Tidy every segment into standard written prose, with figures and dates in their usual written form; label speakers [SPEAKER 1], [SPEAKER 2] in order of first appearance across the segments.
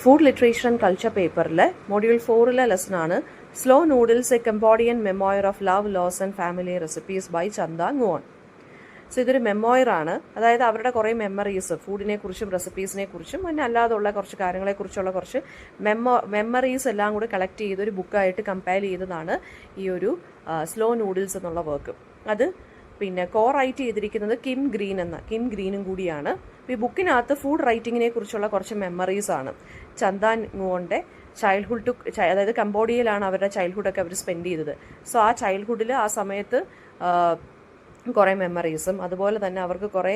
[SPEAKER 1] Food literature and culture പേപ്പറിലെ module 4 ലെസണാണ് slow noodles a Cambodian memoir of love loss and family recipes by Chantha ങ്ങുവോൺ. So ഇതൊരു മെമ്മോയറാണ്, അതായത് അവരുടെ കുറേ മെമ്മറീസ്, ഫുഡിനെ കുറിച്ചും റെസിപ്പീസിനെ കുറിച്ചും പിന്നെ അല്ലാതുള്ള കുറച്ച് കാര്യങ്ങളെക്കുറിച്ചുള്ള കുറച്ച് മെമ്മറീസ് എല്ലാം കൂടി കളക്ട് ചെയ്ത് ഒരു ബുക്കായിട്ട് കമ്പയർ ചെയ്തതാണ് ഈ ഒരു സ്ലോ നൂഡിൽസ് എന്നുള്ള വർക്ക്. അത് പിന്നെ റൈറ്റ് ചെയ്തിരിക്കുന്നത് കിം ഗ്രീനും കൂടിയാണ്. ഈ ബുക്കിനകത്ത് ഫുഡ് റൈറ്റിങ്ങിനെ കുറിച്ചുള്ള കുറച്ച് മെമ്മറീസ് ആണ്. ചന്ദ ങ്ങുവോന്റെ ചൈൽഡ്ഹുഡ് അതായത് കംബോഡിയയിലാണ് അവരുടെ ചൈൽഡ്ഹുഡൊക്കെ അവർ സ്പെൻഡ് ചെയ്തത്. സോ ആ ചൈൽഡ്ഹുഡിൽ ആ സമയത്ത് കുറേ മെമ്മറീസും അതുപോലെ തന്നെ അവർക്ക് കുറേ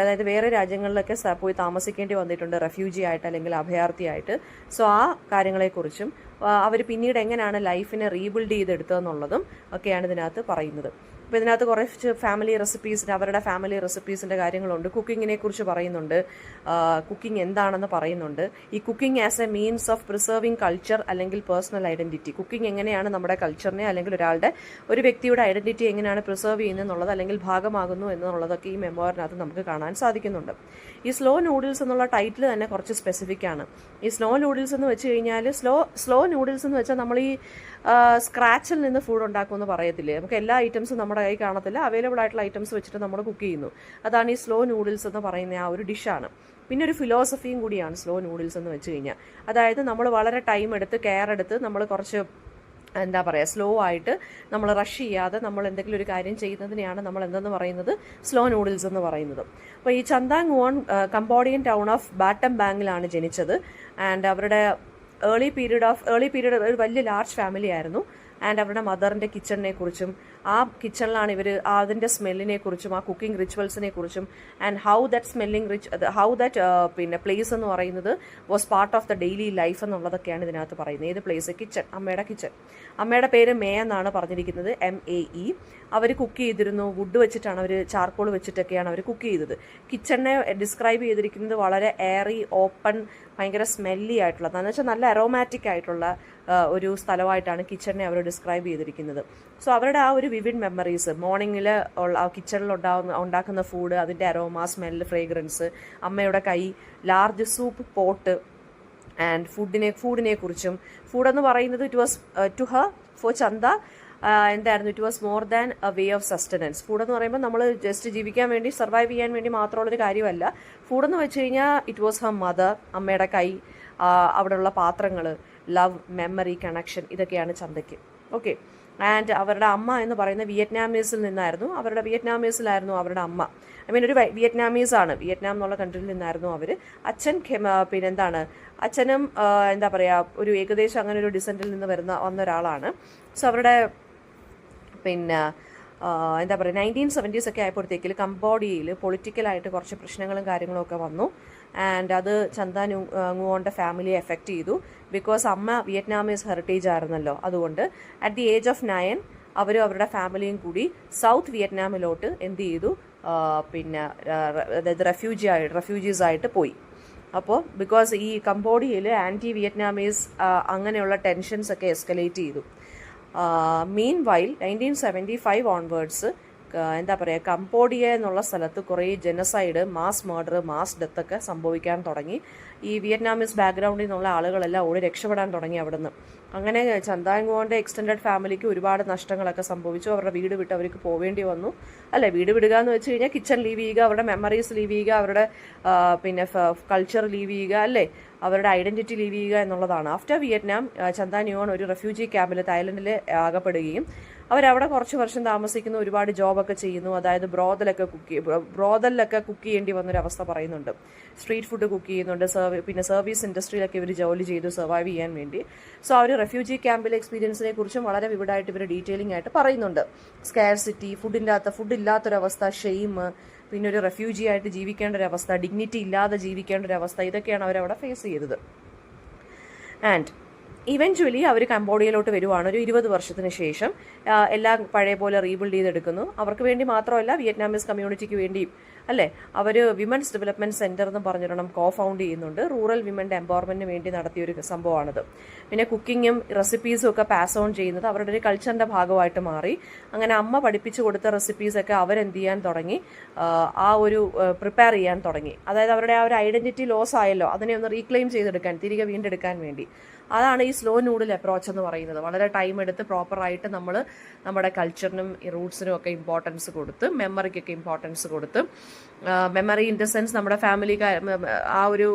[SPEAKER 1] അതായത് വേറെ രാജ്യങ്ങളിലൊക്കെ പോയി താമസിക്കേണ്ടി വന്നിട്ടുണ്ട്, റെഫ്യൂജി ആയിട്ട് അല്ലെങ്കിൽ അഭയാർത്ഥിയായിട്ട്. സോ ആ കാര്യങ്ങളെക്കുറിച്ചും അവർ പിന്നീട് എങ്ങനെയാണ് ലൈഫിനെ റീബിൽഡ് ചെയ്തെടുത്തതെന്നുള്ളതും ഒക്കെയാണ് ഇതിനകത്ത് പറയുന്നത്. അപ്പോൾ ഇതിനകത്ത് കുറച്ച് അവരുടെ ഫാമിലി റെസിപ്പീസിൻ്റെ കാര്യങ്ങളുണ്ട്. കുക്കിങ്ങിനെ കുറിച്ച് പറയുന്നുണ്ട്, കുക്കിംഗ് എന്താണെന്ന് പറയുന്നുണ്ട്. ഈ cooking as A means of preserving culture അല്ലെങ്കിൽ പേഴ്സണൽ ഐഡൻറ്റിറ്റി, കുക്കിംഗ് എങ്ങനെയാണ് നമ്മുടെ കൾച്ചറിനെ അല്ലെങ്കിൽ ഒരു വ്യക്തിയുടെ ഐഡൻറ്റിറ്റി എങ്ങനെയാണ് പ്രിസർവ് ചെയ്യുന്നത് എന്നുള്ളത് അല്ലെങ്കിൽ ഭാഗമാകുന്നു എന്നുള്ളതൊക്കെ ഈ മെമ്മോറിനകത്ത് നമുക്ക് കാണാൻ സാധിക്കുന്നുണ്ട്. ഈ സ്ലോ നൂഡിൽസ് എന്നുള്ള ടൈറ്റിൽ തന്നെ കുറച്ച് സ്പെസിഫിക് ആണ്. ഈ സ്ലോ നൂഡിൽസ് എന്ന് വെച്ച് കഴിഞ്ഞാൽ സ്ലോ നൂഡിൽസ് എന്ന് വെച്ചാൽ നമ്മൾ ഈ സ്ക്രാച്ചിൽ നിന്ന് ഫുഡ് ഉണ്ടാക്കുമെന്ന് പറയത്തില്ലേ, നമുക്ക് എല്ലാ ഐറ്റംസും നമ്മുടെ കൈ കാണത്തില്ല, അവൈലബിൾ ആയിട്ടുള്ള ഐറ്റംസ് വെച്ചിട്ട് നമ്മൾ കുക്ക് ചെയ്യുന്നു. അതാണ് ഈ സ്ലോ നൂഡിൽസ് എന്ന് പറയുന്ന ആ ഒരു ഡിഷാണ്. പിന്നെ ഒരു ഫിലോസഫിയും കൂടിയാണ് സ്ലോ നൂഡിൽസ് എന്ന് വെച്ച് കഴിഞ്ഞാൽ. അതായത് നമ്മൾ വളരെ ടൈം എടുത്ത് കെയർ എടുത്ത് നമ്മൾ കുറച്ച് സ്ലോ ആയിട്ട് നമ്മൾ റഷ് ചെയ്യാതെ നമ്മൾ എന്തെങ്കിലും ഒരു കാര്യം ചെയ്യുന്നതിനെയാണ് നമ്മൾ എന്തെന്ന് പറയുന്നത്, സ്ലോ നൂഡിൽസ് എന്ന് പറയുന്നത്. അപ്പോൾ ഈ ചന്ദ ങ്ങുവോൺ കംബോഡിയൻ ടൗൺ ഓഫ് ബാറ്റംബാങ്ങിലാണ് ജനിച്ചത്. ആൻഡ് അവരുടെ ഏർലി പീരീഡ് ഒരു വലിയ ലാർജ് ഫാമിലി ആയിരുന്നു. ആൻഡ് അവരുടെ മദറിൻ്റെ കിച്ചണിനെ കുറിച്ചും ആ കിച്ചണിലാണ് ഇവർ അതിൻ്റെ സ്മെല്ലിനെ കുറിച്ചും ആ കുക്കിംഗ് റിച്വൽസിനെ കുറിച്ചും ആൻഡ് ഹൗ ദാറ്റ് പിന്നെ പ്ലേസ് എന്ന് പറയുന്നത് was part of the daily life എന്നുള്ളതൊക്കെയാണ് ഇതിനകത്ത് പറയുന്നത്. ഏത് പ്ലേസ്? കിച്ചൺ, അമ്മയുടെ പേര് മേ എന്നാണ് പറഞ്ഞിരിക്കുന്നത്, MAE. അവർ കുക്ക് ചെയ്തിരുന്നു, വുഡ് വെച്ചിട്ടാണ് അവർ, ചാർക്കോൾ വെച്ചിട്ടൊക്കെയാണ് അവർ കുക്ക് ചെയ്തത്. കിച്ചണിനെ ഡിസ്ക്രൈബ് ചെയ്തിരിക്കുന്നത് വളരെ എയറി, ഓപ്പൺ, ഭയങ്കര സ്മെല്ലി ആയിട്ടുള്ള, എന്ന് വെച്ചാൽ നല്ല അറോമാറ്റിക് ആയിട്ടുള്ള ഒരു സ്ഥലമായിട്ടാണ് കിച്ചണിനെ അവർ ഡിസ്ക്രൈബ് ചെയ്തിരിക്കുന്നത്. സോ അവരുടെ ആ ഒരു വിവിഡ് മെമ്മറീസ്, മോർണിംഗിൽ ആ കിച്ചണിൽ ഉണ്ടാക്കുന്ന ഫുഡ്, അതിൻ്റെ അരോമ, സ്മെല്ല്, ഫ്രേഗ്രൻസ്, അമ്മയുടെ കൈ, ലാർജ് സൂപ്പ് പോട്ട് ആൻഡ് ഫുഡിനെ കുറിച്ചും. ഫുഡെന്ന് പറയുന്നത് it was to her, for Chantha എന്തായിരുന്നു, it was more than a way of sustenance. ഫുഡെന്ന് പറയുമ്പോൾ നമ്മൾ ജസ്റ്റ് ജീവിക്കാൻ വേണ്ടി, സർവൈവ് ചെയ്യാൻ വേണ്ടി മാത്രമുള്ളൊരു കാര്യമല്ല. ഫുഡെന്ന് വെച്ച് കഴിഞ്ഞാൽ ഇറ്റ് വാസ് ഹർ മദർ, അമ്മയുടെ കൈ, അവിടെയുള്ള പാത്രങ്ങൾ, ലവ്, മെമ്മറി, കണക്ഷൻ, ഇതൊക്കെയാണ് ചന്തയ്ക്ക്. ഓക്കെ. ആൻഡ് അവരുടെ അമ്മ എന്ന് പറയുന്ന വിയറ്റ്നാമിലായിരുന്നു അവരുടെ അമ്മ. ഒരു വിയറ്റ്നാമീസ് ആണ്, വിയറ്റ്നാം എന്നുള്ള കൺട്രിയിൽ നിന്നായിരുന്നു അവർ. അച്ഛൻ അച്ഛനും ഒരു ഏകദേശം അങ്ങനെ ഒരു ഡിസെൻറ്റിൽ നിന്ന് വന്ന ഒരാളാണ്. സോ അവരുടെ 1970s ഒക്കെ ആയപ്പോഴത്തേക്കിൽ കംബോഡിയയിൽ പൊളിറ്റിക്കലായിട്ട് കുറച്ച് പ്രശ്നങ്ങളും കാര്യങ്ങളും ഒക്കെ വന്നു. ആൻഡ് അത് ചന്ദ ങ്ങുവോന്റെ ഫാമിലിയെ എഫക്റ്റ് ചെയ്തു. ബിക്കോസ് അമ്മ വിയറ്റ്നാമീസ് ഹെറിറ്റേജ് ആയിരുന്നല്ലോ. അതുകൊണ്ട് അറ്റ് ദി ഏജ് ഓഫ് 9 അവരും അവരുടെ ഫാമിലിയും കൂടി സൗത്ത് വിയറ്റ്നാമിലോട്ട് എന്ത് ചെയ്തു, അതായത് റെഫ്യൂജീസ് ആയിട്ട് പോയി. അപ്പോൾ ബിക്കോസ് ഈ കംബോഡിയയിൽ ആൻറ്റി വിയറ്റ്നാമീസ് അങ്ങനെയുള്ള ടെൻഷൻസ് ഒക്കെ എസ്കലേറ്റ് ചെയ്തു. മീൻ വൈൽ 1975 ഓൺവേർഡ്സ് കംബോഡിയ എന്നുള്ള സ്ഥലത്ത് കുറേ ജനസൈഡ്, മാസ് മർഡർ, മാസ് ഡെത്ത് ഒക്കെ സംഭവിക്കാൻ തുടങ്ങി. ഈ വിയറ്റ്നാമീസ് ബാക്ക്ഗ്രൗണ്ടിൽ നിന്നുള്ള ആളുകളെല്ലാം ഓടി രക്ഷപ്പെടാൻ തുടങ്ങി അവിടുന്ന്. അങ്ങനെ ചന്ദ ങ്ങുവോന്റെ എക്സ്റ്റെൻഡഡ് ഫാമിലിക്ക് ഒരുപാട് നഷ്ടങ്ങളൊക്കെ സംഭവിച്ചു. അവരുടെ വീട് വിട്ട് അവർക്ക് പോവേണ്ടി വന്നു. വീട് വിടുക എന്ന് വെച്ച് കഴിഞ്ഞാൽ കിച്ചൺ ലീവ് ചെയ്യുക, അവരുടെ മെമ്മറീസ് ലീവ് ചെയ്യുക, അവരുടെ കൾച്ചർ ലീവ് ചെയ്യുക, അവരുടെ ഐഡന്റിറ്റി ലീവ് ചെയ്യുക എന്നുള്ളതാണ്. ആഫ്റ്റർ വിയറ്റ്നാം ചന്ദ ങ്ങുവോൺ ഒരു റെഫ്യൂജി ക്യാമ്പിൽ തായ്ലൻഡിൽ അകപ്പെടുകയും അവരവിടെ കുറച്ച് വർഷം താമസിക്കുന്നു, ഒരുപാട് ജോബൊക്കെ ചെയ്യുന്നു. അതായത് ബ്രോതലൊക്കെ കുക്ക് ചെയ്യേണ്ടി വന്നൊരവസ്ഥ പറയുന്നുണ്ട്. സ്ട്രീറ്റ് ഫുഡ് കുക്ക് ചെയ്യുന്നുണ്ട്. സർവീസ് ഇൻഡസ്ട്രിയിലൊക്കെ ഇവർ ജോലി ചെയ്തു സർവൈവ് ചെയ്യാൻ വേണ്ടി. സോ അവർ റെഫ്യൂജി ക്യാമ്പിലെ എക്സ്പീരിയൻസിനെ കുറിച്ചും വളരെ വിവിഡായിട്ട് ഇവർ ഡീറ്റെയിലിംഗ് ആയിട്ട് പറയുന്നുണ്ട്. സ്കാർസിറ്റി, ഫുഡ് ഇല്ലാത്തൊരവസ്ഥ, ഷെയിം, പിന്നെ ഒരു റെഫ്യൂജി ആയിട്ട് ജീവിക്കേണ്ട ഒരവസ്ഥ, ഡിഗ്നിറ്റി ഇല്ലാതെ ജീവിക്കേണ്ട ഒരവസ്ഥ, ഇതൊക്കെയാണ് അവരവിടെ ഫേസ് ചെയ്തത്. ആൻഡ് ഇവൻച്വലി അവർ കംബോഡിയയിലോട്ട് വരുവാണ് ഒരു 20 വർഷത്തിന് ശേഷം. എല്ലാം പഴയ പോലെ റീബിൽഡ് ചെയ്തെടുക്കുന്നു. അവർക്ക് വേണ്ടി മാത്രമല്ല, വിയറ്റ്നാമീസ് കമ്മ്യൂണിറ്റിക്ക് വേണ്ടിയും അല്ലേ. അവർ വിമൻസ് ഡെവലപ്മെൻറ്റ് സെൻറ്റർ എന്ന് പറഞ്ഞിടണം ഫൗണ്ട് ചെയ്യുന്നുണ്ട്. റൂറൽ വിമൻ്റെ എംപവർമെൻറ്റിന് വേണ്ടി നടത്തിയൊരു സംഭവമാണിത്. പിന്നെ കുക്കിങ്ങും റെസിപ്പീസും ഒക്കെ പാസ് ഓൺ ചെയ്യുന്നത് അവരുടെ ഒരു കൾച്ചറിൻ്റെ ഭാഗമായിട്ട് മാറി. അങ്ങനെ അമ്മ പഠിപ്പിച്ചു കൊടുത്ത റെസിപ്പീസൊക്കെ അവരെന്ത് ചെയ്യാൻ തുടങ്ങി, ആ ഒരു പ്രിപ്പയർ ചെയ്യാൻ തുടങ്ങി. അതായത് അവരുടെ ആ ഒരു ഐഡൻറ്റിറ്റി ലോസ് ആയല്ലോ, അതിനെ ഒന്ന് റീക്ലെയിം ചെയ്തെടുക്കാൻ, തിരികെ വീണ്ടെടുക്കാൻ വേണ്ടി. അതാണ് ഈ സ്ലോ നൂഡിൽ അപ്രോച്ച് എന്ന് പറയുന്നത്. വളരെ ടൈം എടുത്ത് പ്രോപ്പറായിട്ട് നമ്മൾ നമ്മുടെ കൾച്ചറിനും റൂട്ട്സിനും ഒക്കെ ഇമ്പോർട്ടൻസ് കൊടുത്ത്, മെമ്മറിക്കൊക്കെ ഇമ്പോർട്ടൻസ് കൊടുത്ത്, മെമ്മറി ഇൻ ദ സെൻസ് നമ്മുടെ ഫാമിലി ആ ഒരു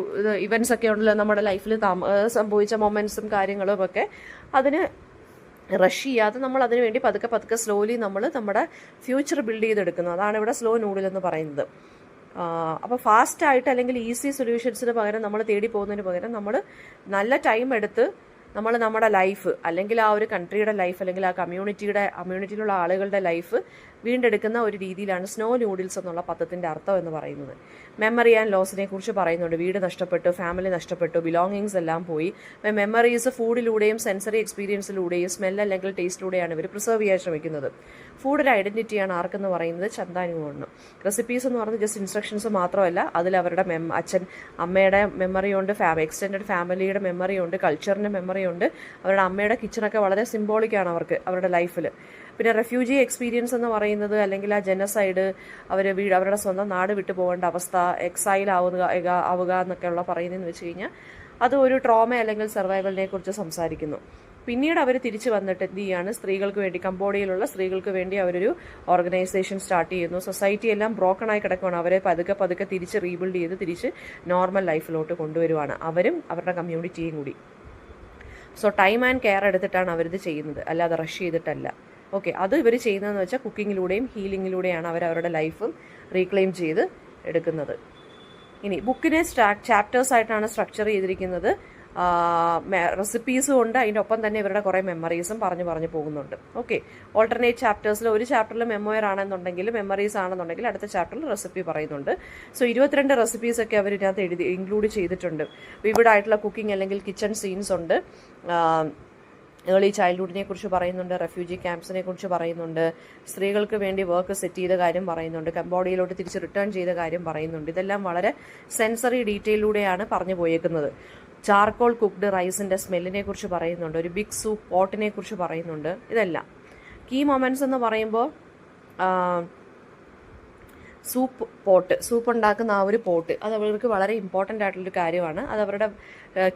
[SPEAKER 1] ഇവൻറ്റ്സ് ഒക്കെ ഉണ്ടല്ലോ നമ്മുടെ ലൈഫിൽ സംഭവിച്ച മൊമെൻറ്റ്സും കാര്യങ്ങളും ഒക്കെ, അതിന് റഷ് ചെയ്യാതെ നമ്മൾ അതിനു വേണ്ടി പതുക്കെ പതുക്കെ സ്ലോലി നമ്മൾ നമ്മുടെ ഫ്യൂച്ചർ ബിൽഡ് ചെയ്തെടുക്കുന്നു. അതാണ് ഇവിടെ സ്ലോ നൂഡിൽ എന്ന് പറയുന്നത്. അപ്പോൾ ഫാസ്റ്റായിട്ട് അല്ലെങ്കിൽ ഈസി സൊല്യൂഷൻസിന് പകരം നമ്മൾ തേടി പോകുന്നതിന് പകരം നമ്മൾ നല്ല ടൈം എടുത്ത് നമ്മൾ നമ്മുടെ ലൈഫ്, അല്ലെങ്കിൽ ആ ഒരു കൺട്രിയുടെ ലൈഫ്, അല്ലെങ്കിൽ ആ കമ്മ്യൂണിറ്റിയിലുള്ള ആളുകളുടെ ലൈഫ് വീണ്ടെടുക്കുന്ന ഒരു രീതിയിലാണ് സ്നോ നൂഡിൽസ് എന്നുള്ള പദത്തിൻ്റെ അർത്ഥം എന്ന് പറയുന്നത്. മെമ്മറി ആൻഡ് ലോസിനെ കുറിച്ച് പറയുന്നുണ്ട്. വീട് നഷ്ടപ്പെട്ടു, ഫാമിലി നഷ്ടപ്പെട്ടു, ബിലോങ്ങിങ്സ് എല്ലാം പോയി. മെമ്മറീസ് ഫുഡിലൂടെയും സെൻസറി എക്സ്പീരിയൻസിലൂടെയും സ്മെൽ അല്ലെങ്കിൽ ടേസ്റ്റിലൂടെയാണ് ഇവർ പ്രിസർവ് ചെയ്യാൻ ശ്രമിക്കുന്നത്. ഫുഡ് ഒരു ഐഡൻറ്റിറ്റിയാണ് ആർക്കെന്ന് പറയുന്നത് ചന്ദാനുമാണ്. റെസിപ്പീസ് എന്ന് പറയുന്നത് ജസ്റ്റ് ഇൻസ്ട്രക്ഷൻസ് മാത്രമല്ല, അതിൽ അവരുടെ അച്ഛൻ അമ്മയുടെ മെമ്മറിയുണ്ട്, എക്സ്റ്റെൻഡഡ് ഫാമിലിയുടെ മെമ്മറിയുണ്ട്, കൾച്ചറിൻ്റെ മെമ്മറിയുണ്ട്. അവരുടെ അമ്മയുടെ കിച്ചണൊക്കെ വളരെ സിംബോളിക്കാണ് അവരുടെ ലൈഫിൽ. പിന്നെ റെഫ്യൂജി എക്സ്പീരിയൻസ് എന്ന് പറയുന്നത്, അല്ലെങ്കിൽ ആ ജനസൈഡ്, അവരുടെ സ്വന്തം നാട് വിട്ടു പോകേണ്ട അവസ്ഥ, എക്സൈൽ ആവുക എന്നൊക്കെയുള്ള പറയുന്നതെന്ന് വെച്ച് കഴിഞ്ഞാൽ അത് ഒരു ട്രോമ അല്ലെങ്കിൽ സർവൈവലിനെ കുറിച്ച് സംസാരിക്കുന്നു. പിന്നീട് അവർ തിരിച്ചു വന്നിട്ട് എന്ത് ചെയ്യാണ്, സ്ത്രീകൾക്ക് വേണ്ടി, കംബോഡിയയിലുള്ള സ്ത്രീകൾക്ക് വേണ്ടി അവരൊരു ഓർഗനൈസേഷൻ സ്റ്റാർട്ട് ചെയ്യുന്നു. സൊസൈറ്റി എല്ലാം ബ്രോക്കൺ ആയി കിടക്കുകയാണ്. അവരെ പതുക്കെ പതുക്കെ തിരിച്ച് റീബിൽഡ് ചെയ്ത് തിരിച്ച് നോർമൽ ലൈഫിലോട്ട് കൊണ്ടുവരുവാണ്, അവരും അവരുടെ കമ്മ്യൂണിറ്റിയും കൂടി. സോ ടൈം ആൻഡ് കെയർ എടുത്തിട്ടാണ് അവരിത് ചെയ്യുന്നത്, അല്ലാതെ റഷ് ചെയ്തിട്ടല്ല. ഓക്കെ, അത് ഇവർ ചെയ്യുന്നതെന്ന് വെച്ചാൽ കുക്കിങ്ങിലൂടെയും ഹീലിങ്ങിലൂടെയാണ് അവരുടെ ലൈഫും റീക്ലെയിം ചെയ്ത് എടുക്കുന്നത്. ഇനി ബുക്കിനെ ചാപ്റ്റേഴ്സായിട്ടാണ് സ്ട്രക്ചർ ചെയ്തിരിക്കുന്നത്. റെസിപ്പീസും ഉണ്ട്, അതിൻ്റെ ഒപ്പം തന്നെ ഇവരുടെ കുറേ മെമ്മറീസും പറഞ്ഞു പോകുന്നുണ്ട്. ഓക്കെ, ഓൾട്ടർനേറ്റ് ചാപ്റ്റേഴ്സിൽ ഒരു ചാപ്റ്ററിൽ മെമ്മോയർ ആണെന്നുണ്ടെങ്കിൽ, മെമ്മറീസ് ആണെന്നുണ്ടെങ്കിൽ അടുത്ത ചാപ്റ്ററിൽ റെസിപ്പി പറയുന്നുണ്ട്. സോ 22 റെസിപ്പീസൊക്കെ അവർ ഇതിനകത്ത് ഇൻക്ലൂഡ് ചെയ്തിട്ടുണ്ട്. വിവിഡായിട്ടുള്ള കുക്കിംഗ് അല്ലെങ്കിൽ കിച്ചൺ സീൻസ് ഉണ്ട്. ഏർലി ചൈൽഡ്ഹുഡിനെ കുറിച്ച് പറയുന്നുണ്ട്, റെഫ്യൂജി ക്യാമ്പ്സിനെ കുറിച്ച് പറയുന്നുണ്ട്, സ്ത്രീകൾക്ക് വേണ്ടി വർക്ക് സെറ്റ് ചെയ്ത കാര്യം പറയുന്നുണ്ട്, കംബോഡിയയിലോട്ട് തിരിച്ച് റിട്ടേൺ ചെയ്ത കാര്യം പറയുന്നുണ്ട്. ഇതെല്ലാം വളരെ സെൻസറി ഡീറ്റെയിലൂടെയാണ് പറഞ്ഞു പോയേക്കുന്നത്. ചാർക്കോൾ കുക്ക്ഡ് റൈസിൻ്റെ സ്മെല്ലിനെ കുറിച്ച് പറയുന്നുണ്ട്, ഒരു ബിഗ് സൂപ്പ് പോട്ടിനെ കുറിച്ച് പറയുന്നുണ്ട്. ഇതെല്ലാം കീ മൊമെൻറ്റ്സ് എന്ന് പറയുമ്പോൾ സൂപ്പ് ഉണ്ടാക്കുന്ന ആ ഒരു പോട്ട്, അത് അവർക്ക് വളരെ ഇമ്പോർട്ടൻ്റ് ആയിട്ടുള്ളൊരു കാര്യമാണ്. അത് അവരുടെ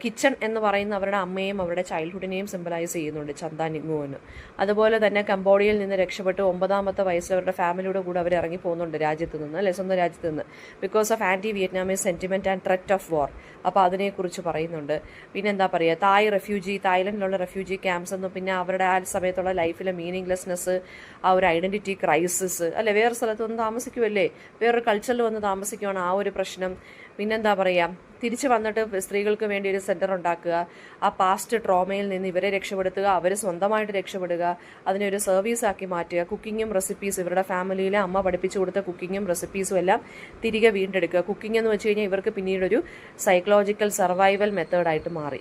[SPEAKER 1] കിച്ചൺ എന്ന് പറയുന്ന അവരുടെ അമ്മയും അവരുടെ ചൈൽഡ്ഹുഡിനെയും സിംബലൈസ് ചെയ്യുന്നുണ്ട് ചന്ദാനിങ്ങുവിന്. അതുപോലെ തന്നെ കംബോഡിയയിൽ നിന്ന് രക്ഷപ്പെട്ട് 9ാമത്തെ വയസ്സിൽ അവരുടെ ഫാമിലിയുടെ കൂടെ അവർ ഇറങ്ങി പോകുന്നുണ്ട് രാജ്യത്ത് നിന്ന്, അല്ലെ, സ്വന്തം രാജ്യത്ത് നിന്ന്, because of anti Vietnamese sentiment and threat of war. അപ്പോൾ അതിനെക്കുറിച്ച് പറയുന്നുണ്ട്. പിന്നെ എന്താ പറയുക, തായ്ലൻഡിലുള്ള റെഫ്യൂജി ക്യാമ്പ്സ് എന്നും, പിന്നെ അവരുടെ ആ സമയത്തുള്ള ലൈഫിലെ മീനിങ്ലെസ്നെസ്, ആ ഒരു ഐഡൻറ്റിറ്റി ക്രൈസിസ്, അല്ലെ, വേറെ സ്ഥലത്ത് വന്ന് താമസിക്കുമല്ലേ, വേറൊരു കൾച്ചറിൽ വന്ന് താമസിക്കുകയാണ്, ആ ഒരു പ്രശ്നം. പിന്നെന്താ പറയുക, തിരിച്ച് വന്നിട്ട് സ്ത്രീകൾക്ക് വേണ്ടി ഒരു സെൻറ്റർ ഉണ്ടാക്കുക, ആ പാസ്റ്റ് ട്രോമയിൽ നിന്ന് ഇവരെ രക്ഷപ്പെടുത്തുക, അവർ സ്വന്തമായിട്ട് രക്ഷപ്പെടുക, അതിനെ ഒരു സർവീസാക്കി മാറ്റുക. കുക്കിങ്ങും റെസിപ്പീസും, ഇവരുടെ ഫാമിലിയിലെ അമ്മ പഠിപ്പിച്ചു കൊടുത്ത കുക്കിങ്ങും റെസിപ്പീസും എല്ലാം തിരികെ വീണ്ടെടുക്കുക. കുക്കിംഗ് എന്ന് വെച്ച് കഴിഞ്ഞാൽ ഇവർക്ക് പിന്നീടൊരു സൈക്കോളജിക്കൽ സർവൈവൽ മെത്തേഡായിട്ട് മാറി.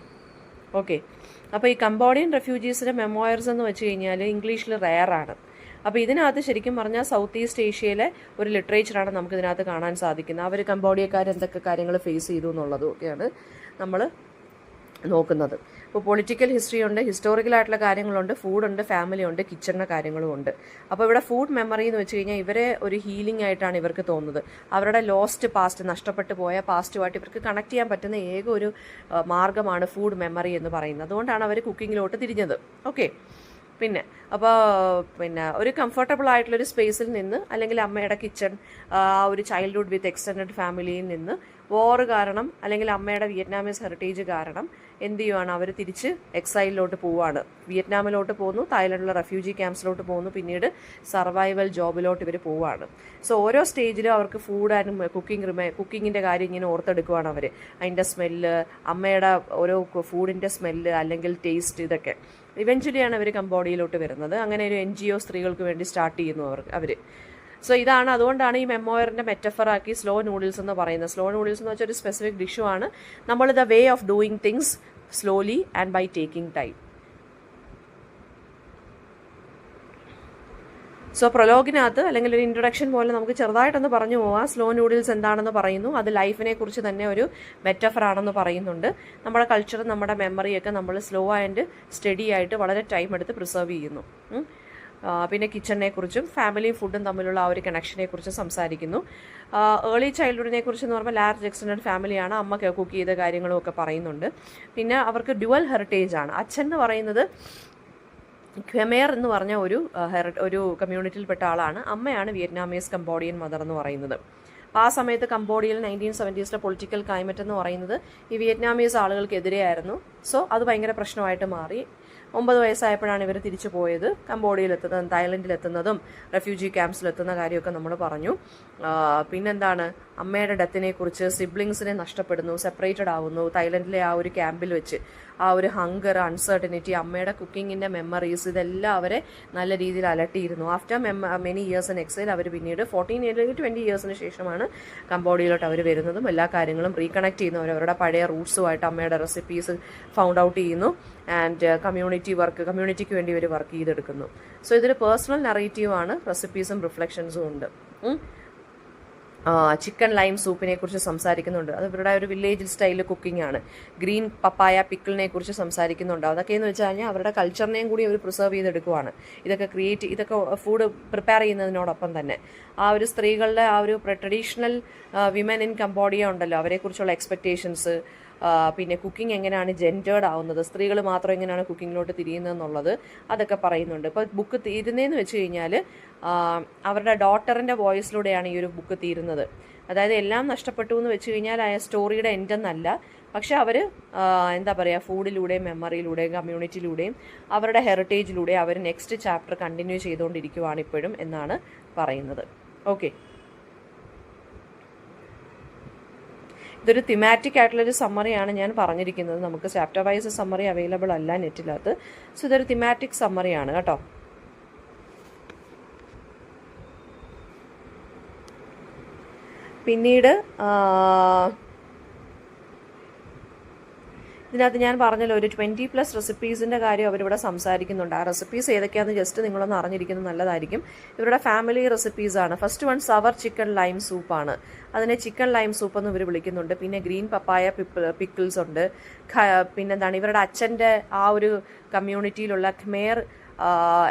[SPEAKER 1] ഓക്കെ, അപ്പോൾ ഈ കംബോഡിയൻ റെഫ്യൂജീസിൻ്റെ മെമ്മോയർസ് എന്ന് വെച്ച് കഴിഞ്ഞാൽ ഇംഗ്ലീഷിൽ റെയറാണ്. അപ്പോൾ ഇതിനകത്ത് ശരിക്കും പറഞ്ഞാൽ സൗത്ത് ഈസ്റ്റ് ഏഷ്യയിലെ ഒരു ലിറ്ററേച്ചറാണ് നമുക്ക് ഇതിനകത്ത് കാണാൻ സാധിക്കുന്നത്. അവർ കംബോഡിയക്കാർ എന്തൊക്കെ കാര്യങ്ങൾ ഫേസ് ചെയ്തു എന്നുള്ളതും ഒക്കെയാണ് നമ്മൾ നോക്കുന്നത്. ഇപ്പോൾ പൊളിറ്റിക്കൽ ഹിസ്റ്ററി ഉണ്ട്, ഹിസ്റ്റോറിക്കലായിട്ടുള്ള കാര്യങ്ങളുണ്ട്, ഫുഡുണ്ട്, ഫാമിലി ഉണ്ട്, കിച്ചണിൻ്റെ കാര്യങ്ങളും ഉണ്ട്. അപ്പോൾ ഇവിടെ ഫുഡ് മെമ്മറി എന്ന് വെച്ച് കഴിഞ്ഞാൽ ഇവരെ ഒരു ഹീലിംഗ് ആയിട്ടാണ് ഇവർക്ക് തോന്നുന്നത്. അവരുടെ ലോസ്റ്റ് പാസ്റ്റ്, നഷ്ടപ്പെട്ടു പോയ പാസ്റ്റുമായിട്ട് ഇവർക്ക് കണക്ട് ചെയ്യാൻ പറ്റുന്ന ഏക ഒരു മാർഗ്ഗമാണ് ഫുഡ് മെമ്മറി എന്ന് പറയുന്നത്. അതുകൊണ്ടാണ് അവർ കുക്കിങ്ങിലോട്ട് തിരിഞ്ഞത്. ഓക്കെ, പിന്നെ ഒരു കംഫർട്ടബിൾ ആയിട്ടുള്ളൊരു സ്പേസിൽ നിന്ന്, അല്ലെങ്കിൽ അമ്മയുടെ കിച്ചൺ, ആ ഒരു ചൈൽഡ്ഹുഡ് വിത്ത് എക്സ്റ്റെൻഡഡ് ഫാമിലിയിൽ നിന്ന് വോർ കാരണം, അല്ലെങ്കിൽ അമ്മയുടെ വിയറ്റ്നാമീസ് ഹെറിറ്റേജ് കാരണം എന്ത് ചെയ്യുവാണ്, അവർ തിരിച്ച് എക്സൈലിലോട്ട് പോവുകയാണ്. വിയറ്റ്നാമിലോട്ട് പോകുന്നു, തായ്ലൻഡിലെ റെഫ്യൂജി ക്യാമ്പ്സിലോട്ട് പോകുന്നു, പിന്നീട് സർവൈവൽ ജോബിലോട്ട് ഇവർ പോവുകയാണ്. സോ ഓരോ സ്റ്റേജിലും അവർക്ക് ഫുഡ് ആൻഡ് കുക്കിങ്ങിൻ്റെ കാര്യം ഇങ്ങനെ ഓർത്തെടുക്കുകയാണ് അവർ. അതിൻ്റെ സ്മെല്ല്, അമ്മയുടെ ഓരോ ഫുഡിൻ്റെ സ്മെല്ല് അല്ലെങ്കിൽ ടേസ്റ്റ്, ഇതൊക്കെ ഇവൻച്വലിയാണ് അവർ കംബോഡിയയിലോട്ട് വരുന്നത്. അങ്ങനെ ഒരു NGO സ്ത്രീകൾക്ക് വേണ്ടി സ്റ്റാർട്ട് ചെയ്യുന്നു അവർ. സോ ഇതാണ്, അതുകൊണ്ടാണ് ഈ മെമ്മോയറിൻ്റെ മെറ്റഫറാക്കി സ്ലോ നൂഡിൽസ് എന്ന് പറയുന്നത്. സ്ലോ നൂഡിൽസ് എന്ന് വെച്ചാൽ ഒരു സ്പെസിഫിക് ഡിഷുമാണ്. നമ്മൾ the way of doing things slowly and by taking time. So പ്രൊലോഗിനകത്ത് അല്ലെങ്കിൽ ഒരു ഇൻട്രൊഡക്ഷൻ പോലെ നമുക്ക് ചെറുതായിട്ടൊന്ന് പറഞ്ഞു പോവാം. സ്ലോ നൂഡിൽസ് എന്താണെന്ന് പറയുന്നു, അത് ലൈഫിനെ കുറിച്ച് തന്നെ ഒരു മെറ്റഫറാണെന്ന് പറയുന്നുണ്ട്. നമ്മുടെ കൾച്ചർ, നമ്മുടെ മെമ്മറിയൊക്കെ നമ്മൾ സ്ലോ ആൻഡ് സ്റ്റഡി ആയിട്ട് വളരെ ടൈം എടുത്ത് പ്രിസർവ് ചെയ്യുന്നു. പിന്നെ കിച്ചണിനെ കുറിച്ചും ഫാമിലിയും ഫുഡും തമ്മിലുള്ള ആ ഒരു കണക്ഷനെ കുറിച്ച് സംസാരിക്കുന്നു. ഏർലി ചൈൽഡ്ഹുഡിനെ കുറിച്ച് എന്ന് പറയുമ്പോൾ ലാർജ് എക്സ്റ്റൻഡഡ് ഫാമിലിയാണ്, അമ്മ കുക്ക് ചെയ്ത കാര്യങ്ങളും ഒക്കെ പറയുന്നുണ്ട്. പിന്നെ അവർക്ക് ഡ്യുവൽ ഹെറിറ്റേജ് ആണ്. അച്ഛൻ എന്ന് പറയുന്നത് ഖ്മെർ എന്ന് പറഞ്ഞ ഒരു കമ്മ്യൂണിറ്റിയിൽപ്പെട്ട ആളാണ്. അമ്മയാണ് വിയറ്റ്നാമീസ് കംബോഡിയൻ മദർ എന്ന് പറയുന്നത്. അപ്പോൾ ആ സമയത്ത് കംബോഡിയയിൽ 1970s പൊളിറ്റിക്കൽ ക്ലൈമറ്റ് എന്ന് പറയുന്നത് ഈ വിയറ്റ്നാമീസ് ആളുകൾക്കെതിരെയായിരുന്നു. സോ അത് ഭയങ്കര പ്രശ്നമായിട്ട് മാറി. 9 വയസ്സായപ്പോഴാണ് ഇവർ തിരിച്ചു പോയത്. കംബോഡിയയിലെത്തുന്നതും തായ്ലൻഡിലെത്തുന്നതും റെഫ്യൂജി ക്യാമ്പ്സിലെത്തുന്ന കാര്യമൊക്കെ നമ്മൾ പറഞ്ഞു. പിന്നെന്താണ്, അമ്മയുടെ ഡെത്തിനെ കുറിച്ച്, സിബ്ലിങ്സിനെ നഷ്ടപ്പെടുന്നു, സെപ്പറേറ്റഡ് ആവുന്നു തായ്ലൻഡിലെ ആ ഒരു ക്യാമ്പിൽ വെച്ച്. ആ ഒരു ഹങ്കർ, അൺസർട്ടനിറ്റി, അമ്മയുടെ കുക്കിങ്ങിൻ്റെ മെമ്മറീസ്, ഇതെല്ലാം അവരെ നല്ല രീതിയിൽ അലട്ടിയിരുന്നു. After many years in exile അവർ പിന്നീട് 14 അല്ലെങ്കിൽ 20 ഇയേഴ്സിന് ശേഷമാണ് കംബോഡിയയിലോട്ട് അവർ വരുന്നതും എല്ലാ കാര്യങ്ങളും റീകണക്ട് ചെയ്യുന്നു. അവരവരുടെ പഴയ റൂട്ട്സുമായിട്ട് അമ്മയുടെ റെസിപ്പീസ് ഫൗണ്ട് ഔട്ട് ചെയ്യുന്നു. ആൻഡ് കമ്മ്യൂണിറ്റിക്ക് വേണ്ടി ഇവർ വർക്ക് ചെയ്തെടുക്കുന്നു. സോ ഇതൊരു പേഴ്സണൽ നറേറ്റീവാണ്, റെസിപ്പീസും റിഫ്ലക്ഷൻസും ഉണ്ട്. ചിക്കൻ ലൈം സൂപ്പിനെ കുറിച്ച് സംസാരിക്കുന്നുണ്ട്. അത് ഇവരുടെ ഒരു വില്ലേജ് സ്റ്റൈൽ കുക്കിംഗ് ആണ്. ഗ്രീൻ പപ്പായ പിക്കിളിനെ കുറിച്ച് സംസാരിക്കുന്നുണ്ട്. അതൊക്കെയെന്ന് വെച്ച് കഴിഞ്ഞാൽ അവരുടെ കൾച്ചറിനെയും കൂടി അവർ പ്രിസർവ് ചെയ്തെടുക്കുവാണ്. ഇതൊക്കെ ഫുഡ് പ്രിപ്പയർ ചെയ്യുന്നതിനോടൊപ്പം തന്നെ ആ ഒരു സ്ത്രീകളുടെ ആ ഒരു ട്രഡീഷണൽ വിമൻ ഇൻ കംബോഡിയ ഉണ്ടല്ലോ, അവരെക്കുറിച്ചുള്ള എക്സ്പെക്റ്റേഷൻസ്, പിന്നെ കുക്കിംഗ് എങ്ങനെയാണ് ജെൻഡേർഡ് ആവുന്നത്, സ്ത്രീകൾ മാത്രം എങ്ങനെയാണ് കുക്കിങ്ങിലോട്ട് തിരിയുന്നതെന്നുള്ളത് അതൊക്കെ പറയുന്നുണ്ട്. ഇപ്പോൾ ബുക്ക് തീരുന്നതെന്ന് വെച്ച് കഴിഞ്ഞാൽ അവരുടെ ഡോട്ടറിൻ്റെ വോയിസിലൂടെയാണ് ഈ ഒരു ബുക്ക് തീരുന്നത്. അതായത് എല്ലാം നഷ്ടപ്പെട്ടു എന്ന് വെച്ച് കഴിഞ്ഞാൽ ആ സ്റ്റോറിയുടെ എൻഡ് എന്നല്ല, പക്ഷെ അവർ എന്താ പറയുക, ഫുഡിലൂടെയും മെമ്മറിയിലൂടെയും കമ്മ്യൂണിറ്റിയിലൂടെയും അവരുടെ ഹെറിറ്റേജിലൂടെയും അവർ നെക്സ്റ്റ് ചാപ്റ്റർ കണ്ടിന്യൂ ചെയ്തുകൊണ്ടിരിക്കുവാണ് ഇപ്പോഴും എന്നാണ് പറയുന്നത്. ഓക്കെ, ഇതൊരു തിമാറ്റിക് ആയിട്ടുള്ളൊരു സമ്മറിയാണ് ഞാൻ പറഞ്ഞിരിക്കുന്നത്. നമുക്ക് ചാപ്റ്റർ വൈസ് സമ്മറി അവൈലബിൾ അല്ല നെറ്റിനകത്ത്. സോ ഇതൊരു തിമാറ്റിക് സമ്മറിയാണ് കേട്ടോ. പിന്നീട് ഇതിനകത്ത് ഞാൻ പറഞ്ഞല്ലോ ഒരു 20+ റെസിപ്പീസിൻ്റെ കാര്യം അവരിവിടെ സംസാരിക്കുന്നുണ്ട്. ആ റെസിപ്പീസ് ഏതൊക്കെയാണെന്ന് ജസ്റ്റ് നിങ്ങളൊന്ന് അറിഞ്ഞിരിക്കുന്നത് നല്ലതായിരിക്കും. ഇവരുടെ ഫാമിലി റെസിപ്പീസാണ്. First one sour chicken lime സൂപ്പാണ്. അതിനെ ചിക്കൻ ലൈം സൂപ്പ് എന്ന് ഇവർ വിളിക്കുന്നുണ്ട്. പിന്നെ ഗ്രീൻ പപ്പായ പിക്കിൾസ് ഉണ്ട്. പിന്നെന്താണ്, ഇവരുടെ അച്ഛൻ്റെ ആ ഒരു കമ്മ്യൂണിറ്റിയിലുള്ള ഖ്മേർ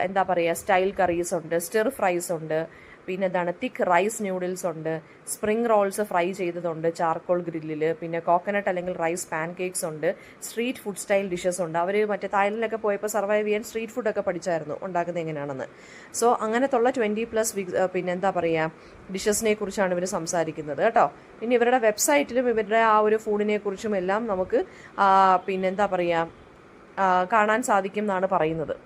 [SPEAKER 1] എന്താ പറയുക സ്റ്റൈൽ കറീസ് ഉണ്ട്, സ്റ്റിർ ഫ്രൈസ് ഉണ്ട്. പിന്നെ എന്താണ്, തിക്ക് റൈസ് ന്യൂഡിൽസ് ഉണ്ട്, സ്പ്രിംഗ് റോൾസ് ഫ്രൈ ചെയ്തതുണ്ട് ചാർക്കോൾ ഗ്രില്ലിൽ. പിന്നെ കോക്കനട്ട് അല്ലെങ്കിൽ റൈസ് പാൻ കേക്ക്സ് ഉണ്ട്. സ്ട്രീറ്റ് ഫുഡ് സ്റ്റൈൽ ഡിഷസ് ഉണ്ട്. അവർ മറ്റേ തായ്ലൻഡിലൊക്കെ പോയപ്പോൾ സർവൈവ് ചെയ്യാൻ സ്ട്രീറ്റ് ഫുഡൊക്കെ പഠിച്ചായിരുന്നു ഉണ്ടാക്കുന്നത് എങ്ങനെയാണെന്ന്. സോ അങ്ങനത്തുള്ള 20+ പിന്നെ എന്താ പറയുക ഡിഷസിനെ കുറിച്ചാണ് ഇവർ സംസാരിക്കുന്നത് കേട്ടോ. പിന്നെ ഇവരുടെ വെബ്സൈറ്റിലും ഇവരുടെ ആ ഒരു ഫുഡിനെ കുറിച്ചും എല്ലാം നമുക്ക് പിന്നെന്താ പറയുക കാണാൻ സാധിക്കും എന്നാണ് പറയുന്നത്.